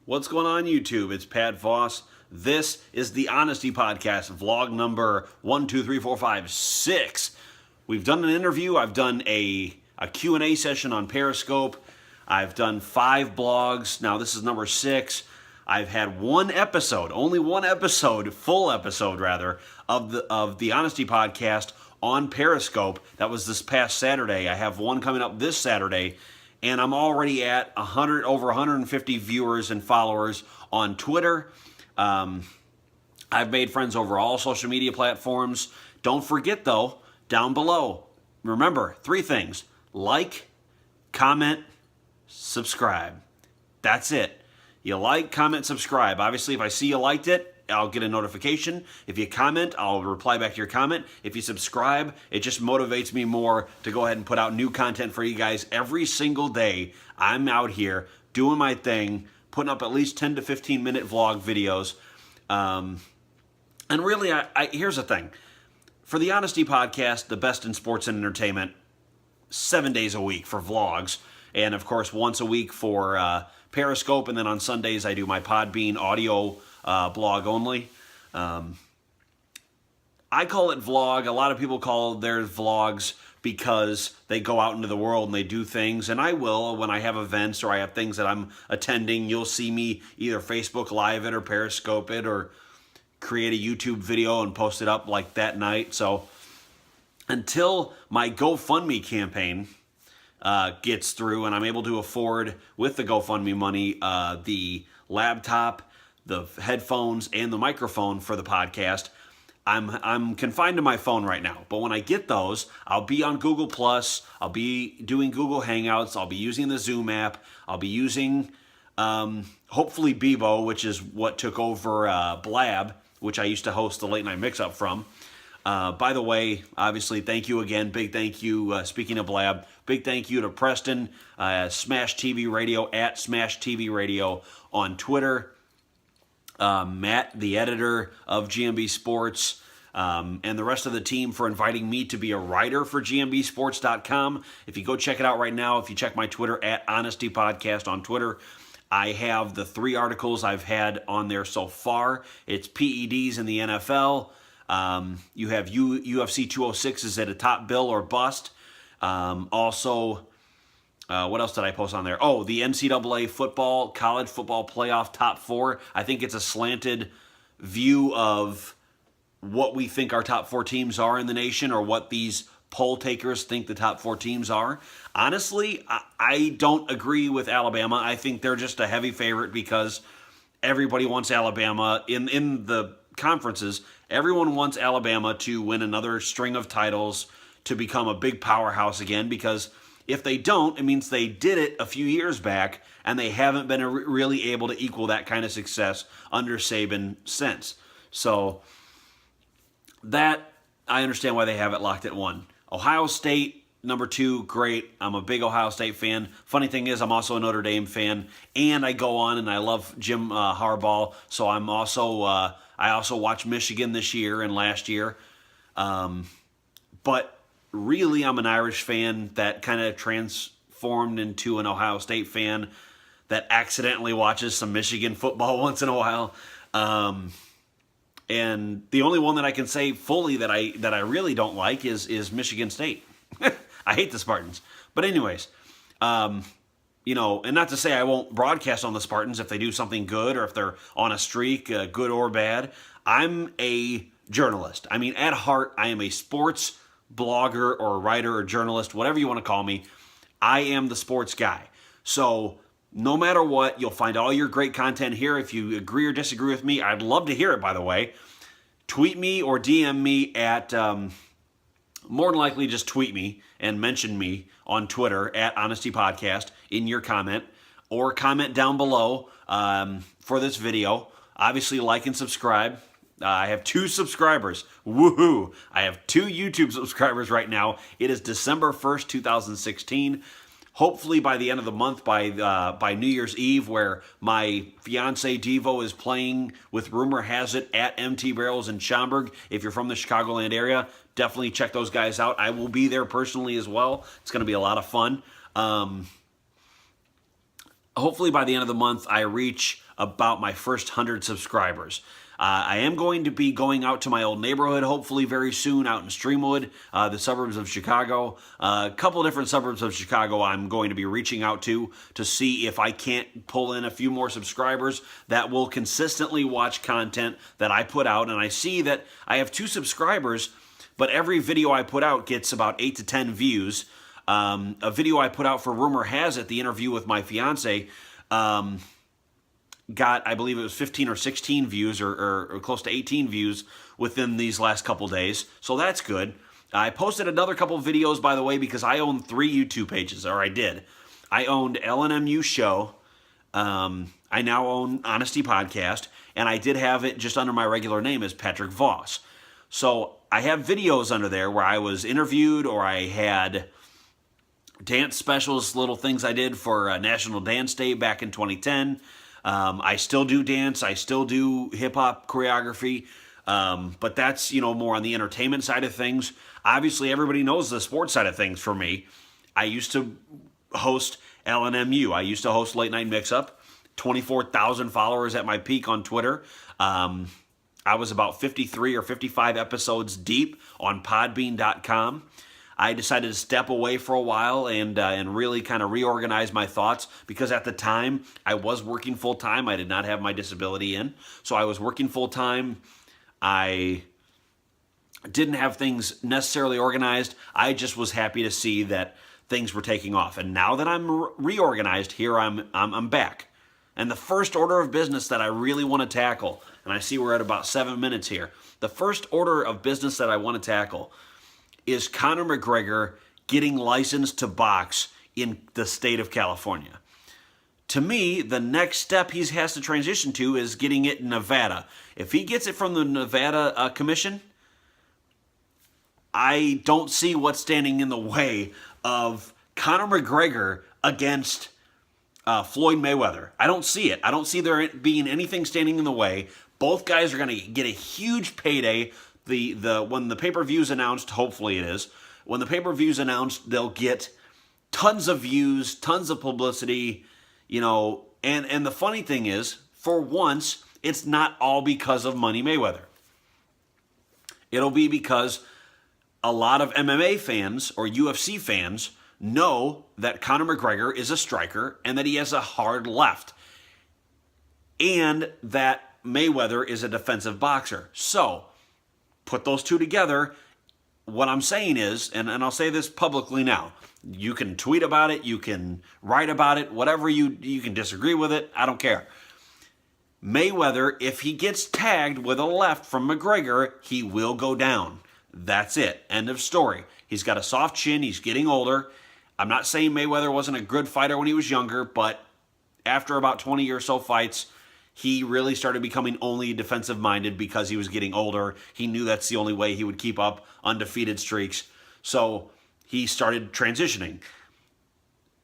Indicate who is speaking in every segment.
Speaker 1: What's going on YouTube? It's Pat Voss. This is the Honesty Podcast, vlog number 1, 2, 3, 4, 5, 6. We've done an interview. I've done a Q&A session on Periscope. I've done 5 blogs. Now this is number 6. I've had one episode, only one episode, full episode rather, of the Honesty Podcast on Periscope. That was this past Saturday. I have one coming up this Saturday. And I'm already at over 150 viewers and followers on Twitter. I've made friends over all social media platforms. Don't forget, though, down below, remember, 3 things. Like, comment, subscribe. That's it. You like, comment, subscribe. Obviously, if I see you liked it, I'll get a notification. If you comment, I'll reply back to your comment. If you subscribe, it just motivates me more to go ahead and put out new content for you guys every single day. I'm out here doing my thing, putting up at least 10 to 15 minute vlog videos. And really, here's the thing. For the Honesty Podcast, the best in sports and entertainment, 7 days a week for vlogs. And of course, once a week for Periscope. And then on Sundays, I do my Podbean audio blog only. I call it vlog. A lot of people call theirs vlogs because they go out into the world and they do things. And I will when I have events or I have things that I'm attending. You'll see me either Facebook Live it or Periscope it or create a YouTube video and post it up like that night. So until my GoFundMe campaign gets through and I'm able to afford with the GoFundMe money the laptop, the headphones, and the microphone for the podcast, I'm confined to my phone right now. But when I get those, I'll be on Google+, I'll be doing Google Hangouts, I'll be using the Zoom app, I'll be using, hopefully Bebo, which is what took over Blab, which I used to host the Late Night Mix-Up from. By the way, obviously, thank you again. Big thank you, speaking of Blab, big thank you to Preston, Smash TV Radio, at Smash TV Radio on Twitter. Matt, the editor of GMB Sports, and the rest of the team for inviting me to be a writer for GMBsports.com. If you go check it out right now, if you check my Twitter, at Honesty Podcast on Twitter, I have the 3 articles I've had on there so far. It's PEDs in the NFL. You have UFC 206 is it a top bill or bust. Also, what else did I post on there? Oh, the NCAA football, college football playoff top 4. I think it's a slanted view of what we think our top 4 teams are in the nation or what these poll takers think the top 4 teams are. Honestly, I don't agree with Alabama. I think they're just a heavy favorite because everybody wants Alabama in the conferences. Everyone wants Alabama to win another string of titles to become a big powerhouse again because if they don't, it means they did it a few years back and they haven't been really able to equal that kind of success under Saban since. So that, I understand why they have it locked at 1. Ohio State, number 2, great. I'm a big Ohio State fan. Funny thing is, I'm also a Notre Dame fan, and I go on and I love Jim Harbaugh. So I'm also I also watched Michigan this year and last year. But really, I'm an Irish fan that kind of transformed into an Ohio State fan that accidentally watches some Michigan football once in a while. And the only one that I can say fully that I really don't like is Michigan State. I hate the Spartans. But anyways, and not to say I won't broadcast on the Spartans if they do something good or if they're on a streak, good or bad. I'm a journalist. I mean, at heart, I am a sports blogger or writer or journalist, whatever you want to call me. I am the sports guy. So no matter what, you'll find all your great content here. If you agree or disagree with me, I'd love to hear it, by the way. Tweet me or DM me at, more than likely just tweet me and mention me on Twitter at Honesty Podcast in your comment, or comment down below for this video. Obviously, like and subscribe. I have 2 subscribers. Woohoo! I have 2 YouTube subscribers right now. It is December 1st, 2016. Hopefully by the end of the month, by New Year's Eve, where my fiance Devo is playing with rumor has it at MT Barrels in Schaumburg. If you're from the Chicagoland area, definitely check those guys out. I will be there personally as well. It's going to be a lot of fun. hopefully by the end of the month, I reach about my first 100 subscribers. I am going to be going out to my old neighborhood, hopefully very soon, out in Streamwood, the suburbs of Chicago. A couple different suburbs of Chicago I'm going to be reaching out to see if I can't pull in a few more subscribers that will consistently watch content that I put out. And I see that I have 2 subscribers, but every video I put out gets about 8 to 10 views. A video I put out for Rumor Has It, the interview with my fiance, got, I believe it was 15 or 16 views or close to 18 views within these last couple days. So that's good. I posted another couple videos, by the way, because I own 3 YouTube pages, or I did. I owned LNMU Show. I now own Honesty Podcast, and I did have it just under my regular name as Patrick Voss. So I have videos under there where I was interviewed, or I had dance specials, little things I did for National Dance Day back in 2010. I still do dance. I still do hip-hop choreography. But that's, more on the entertainment side of things. Obviously, everybody knows the sports side of things for me. I used to host LNMU. I used to host Late Night Mix-Up. 24,000 followers at my peak on Twitter. I was about 53 or 55 episodes deep on podbean.com. I decided to step away for a while and really kind of reorganize my thoughts, because at the time I was working full time. I did not have my disability in, so I was working full time. I didn't have things necessarily organized. I just was happy to see that things were taking off. And now that I'm reorganized, here I'm back. And the first order of business that I really want to tackle, and I see we're at about 7 minutes here. The first order of business that I want to tackle is Conor McGregor getting licensed to box in the state of California. To me, the next step he has to transition to is getting it in Nevada. If he gets it from the Nevada Commission, I don't see what's standing in the way of Conor McGregor against Floyd Mayweather. I don't see it. I don't see there being anything standing in the way. Both guys are going to get a huge payday. When the pay-per-view's announced, hopefully it is, when the pay-per-view's announced, they'll get tons of views, tons of publicity, and the funny thing is, for once, it's not all because of Money Mayweather. It'll be because a lot of MMA fans or UFC fans know that Conor McGregor is a striker and that he has a hard left, and that Mayweather is a defensive boxer. So, put those two together. What I'm saying is, and I'll say this publicly now, you can tweet about it, you can write about it, whatever you can disagree with it, I don't care. Mayweather, if he gets tagged with a left from McGregor, he will go down. That's it. End of story. He's got a soft chin, he's getting older. I'm not saying Mayweather wasn't a good fighter when he was younger, but after about 20 or so fights, he really started becoming only defensive-minded because he was getting older. He knew that's the only way he would keep up undefeated streaks. So he started transitioning.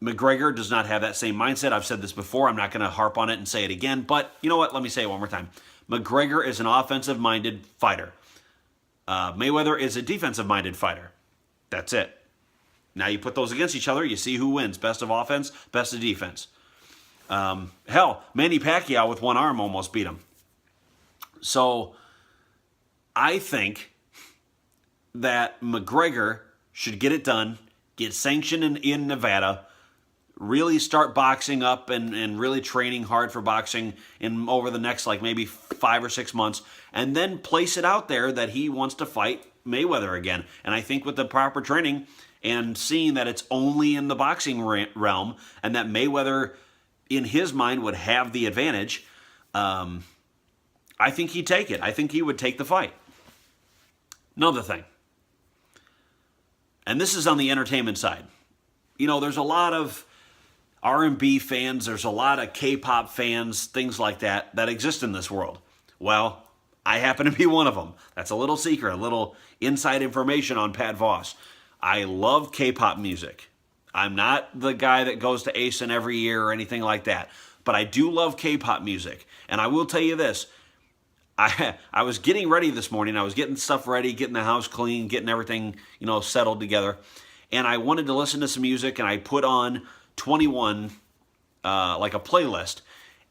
Speaker 1: McGregor does not have that same mindset. I've said this before. I'm not going to harp on it and say it again. But you know what? Let me say it one more time. McGregor is an offensive-minded fighter. Mayweather is a defensive-minded fighter. That's it. Now you put those against each other, you see who wins. Best of offense, best of defense. Hell, Manny Pacquiao with one arm almost beat him. So I think that McGregor should get it done, get sanctioned in Nevada, really start boxing up and really training hard for boxing over the next maybe 5 or 6 months, and then place it out there that he wants to fight Mayweather again. And I think with the proper training and seeing that it's only in the boxing realm and that Mayweather, in his mind, would have the advantage, I think he'd take it. I think he would take the fight. Another thing, and this is on the entertainment side. There's a lot of R&B fans, there's a lot of K-pop fans, things like that exist in this world. Well, I happen to be one of them. That's a little secret, a little inside information on Pat Voss. I love K-pop music. I'm not the guy that goes to ASIN every year or anything like that, but I do love K-pop music. And I will tell you this, I was getting ready this morning, I was getting stuff ready, getting the house clean, getting everything, settled together, and I wanted to listen to some music, and I put on 21 like a playlist,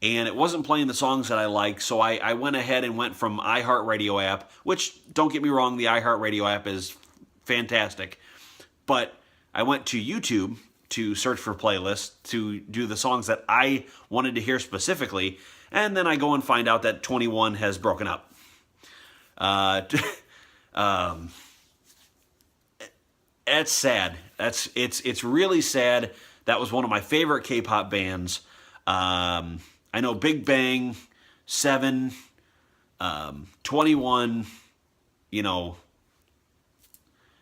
Speaker 1: and it wasn't playing the songs that I like, so I went ahead and went from iHeartRadio app, which, don't get me wrong, the iHeartRadio app is fantastic, but I went to YouTube to search for playlists to do the songs that I wanted to hear specifically, and then I go and find out that 21 has broken up. It's sad. It's really sad. That was one of my favorite K-pop bands. I know Big Bang, 7, 21, you know,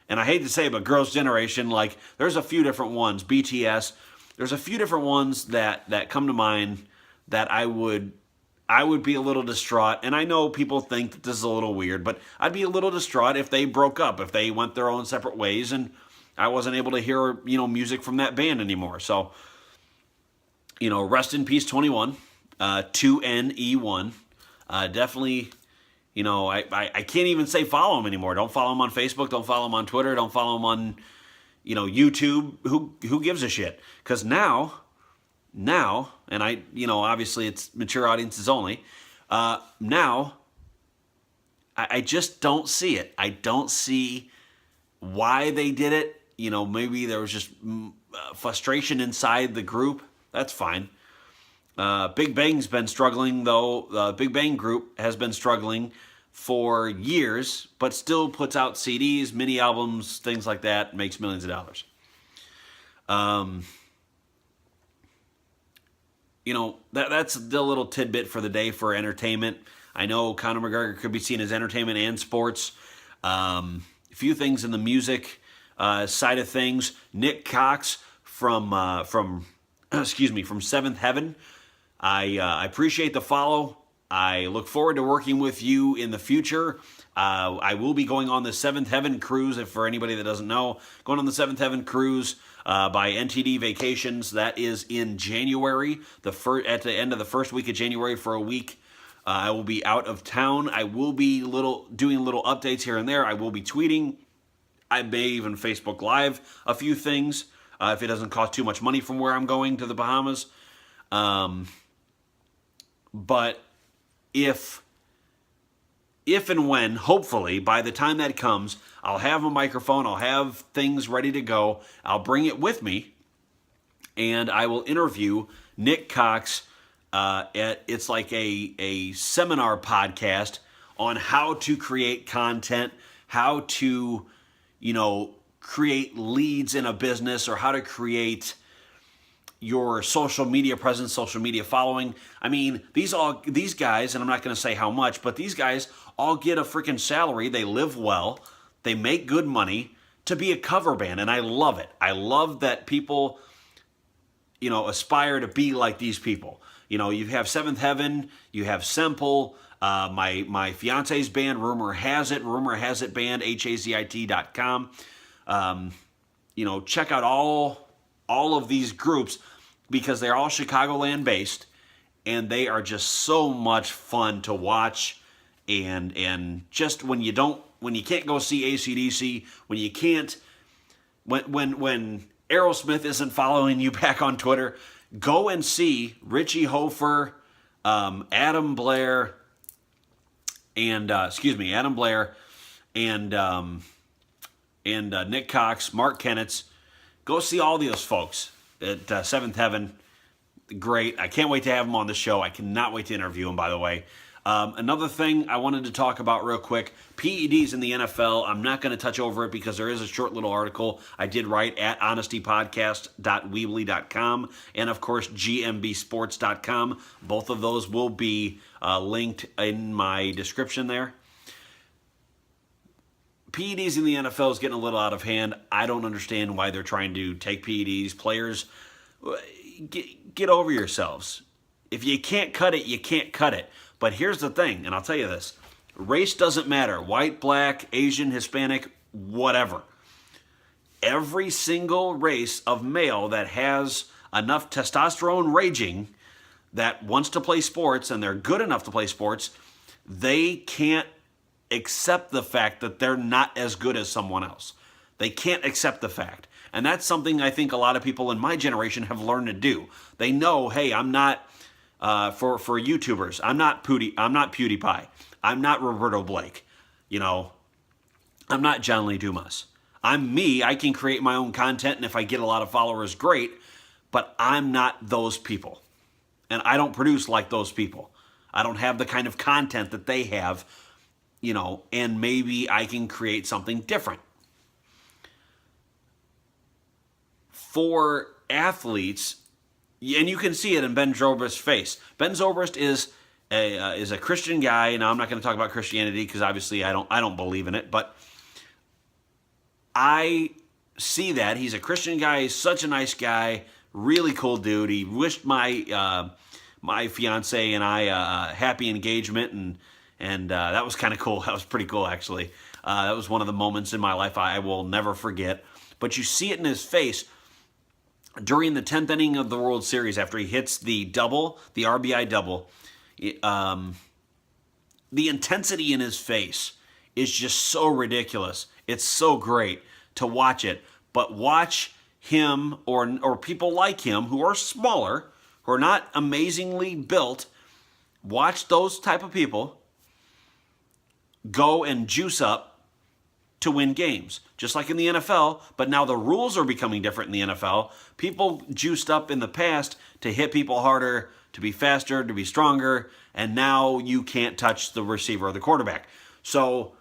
Speaker 1: and I hate to say it, but Girls' Generation, like, there's a few different ones. BTS, there's a few different ones that come to mind that I would be a little distraught. And I know people think that this is a little weird, but I'd be a little distraught if they broke up, if they went their own separate ways, and I wasn't able to hear, music from that band anymore. So, rest in peace, 21, 2NE1. Definitely, I can't even say follow him anymore. Don't follow him on Facebook. Don't follow him on Twitter. Don't follow him on, YouTube. Who gives a shit? Because now, and obviously it's mature audiences only. Now, I just don't see it. I don't see why they did it. Maybe there was just frustration inside the group. That's fine. Big Bang's been struggling, though. Big Bang Group has been struggling for years, but still puts out CDs, mini albums, things like that, makes millions of dollars. That's the little tidbit for the day for entertainment. I know Conor McGregor could be seen as entertainment and sports. A few things in the music side of things. Nick Cox from Seventh Heaven. I appreciate the follow. I look forward to working with you in the future. I will be going on the Seventh Heaven cruise, if for anybody that doesn't know, going on the Seventh Heaven cruise by NTD Vacations. That is in January, at the end of the first week of January for a week. I will be out of town. I will be doing little updates here and there. I will be tweeting. I may even Facebook Live a few things if it doesn't cost too much money from where I'm going to the Bahamas. But if and when, hopefully, by the time that comes, I'll have a microphone, I'll have things ready to go, I'll bring it with me, and I will interview Nick Cox. It's like a seminar podcast on how to create content, how to, create leads in a business, or how to create your social media presence, social media following. I mean, these guys, and I'm not going to say how much, but these guys all get a freaking salary. They live well. They make good money to be a cover band, and I love it. I love that people, aspire to be like these people. You have Seventh Heaven, you have Simple, my fiance's band, Rumor Has It band, hazit.com. Check out all of these groups, because they're all Chicagoland based, and they are just so much fun to watch. And just when you can't go see AC/DC, when Aerosmith isn't following you back on Twitter, go and see Richie Hofer, Adam Blair, and Nick Cox, Mark Kennitz. Go see all those folks at Seventh Heaven. Great. I can't wait to have them on the show. I cannot wait to interview them, by the way. Another thing I wanted to talk about real quick, PEDs in the NFL. I'm not going to touch over it because there is a short little article I did write at honestypodcast.weebly.com and, of course, gmbsports.com. Both of those will be linked in my description there. PEDs in the NFL is getting a little out of hand. I don't understand why they're trying to take PEDs. Players, get over yourselves. If you can't cut it, you can't cut it. But here's the thing, and I'll tell you this. Race doesn't matter. White, black, Asian, Hispanic, whatever. Every single race of male that has enough testosterone raging that wants to play sports, and they're good enough to play sports, they can't accept the fact that they're not as good as someone else. They can't accept the fact. And that's something I think a lot of people in my generation have learned to do. They know, hey, I'm not, for YouTubers, I'm not PewDiePie. I'm not Roberto Blake. You know, I'm not John Lee Dumas. I'm me. I can create my own content, and if I get a lot of followers, great. But I'm not those people. And I don't produce like those people. I don't have the kind of content that they have, you know, and maybe I can create something different. For athletes, and you can see it in Ben Zobrist's face. Ben Zobrist is a Christian guy. Now, I'm not going to talk about Christianity because obviously I don't believe in it, but I see that he's a Christian guy. He's such a nice guy, really cool dude. He wished my fiance and I happy engagement, and that was kind of cool. That was pretty cool, actually. That was one of the moments in my life I will never forget. But you see it in his face during the 10th inning of the World Series after he hits the double, the RBI double. The intensity in his face is just so ridiculous. It's so great to watch it. But watch him or people like him who are smaller, who are not amazingly built, watch those type of people go and juice up to win games. Just like in the NFL, but now the rules are becoming different in the NFL. People juiced up in the past to hit people harder, to be faster, to be stronger, and now you can't touch the receiver or the quarterback. So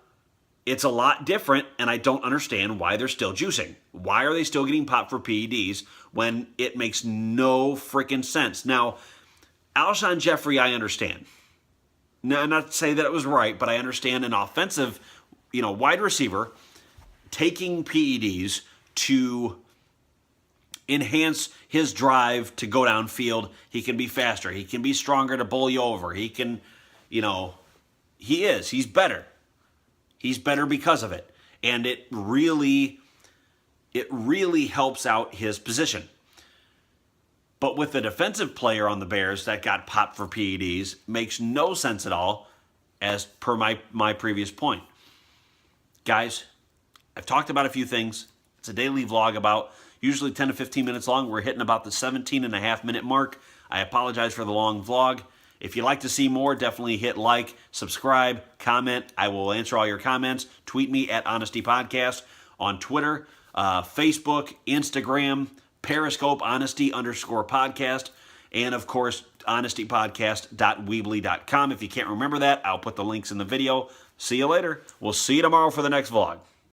Speaker 1: it's a lot different, and I don't understand why they're still juicing. Why are they still getting popped for PEDs when it makes no freaking sense? Now, Alshon Jeffrey, I understand. Now, not to say that it was right, but I understand an offensive, wide receiver taking PEDs to enhance his drive to go downfield. He can be faster. He can be stronger to bowl you over. He can, he's better. He's better because of it. And it really helps out his position. But with the defensive player on the Bears that got popped for PEDs, makes no sense at all, as per my previous point. Guys, I've talked about a few things. It's a daily vlog about usually 10 to 15 minutes long. We're hitting about the 17.5-minute mark. I apologize for the long vlog. If you'd like to see more, definitely hit like, subscribe, comment. I will answer all your comments. Tweet me at Honesty Podcast on Twitter, Facebook, Instagram, Periscope, Honesty_podcast, and of course, honestypodcast.weebly.com. If you can't remember that, I'll put the links in the video. See you later. We'll see you tomorrow for the next vlog.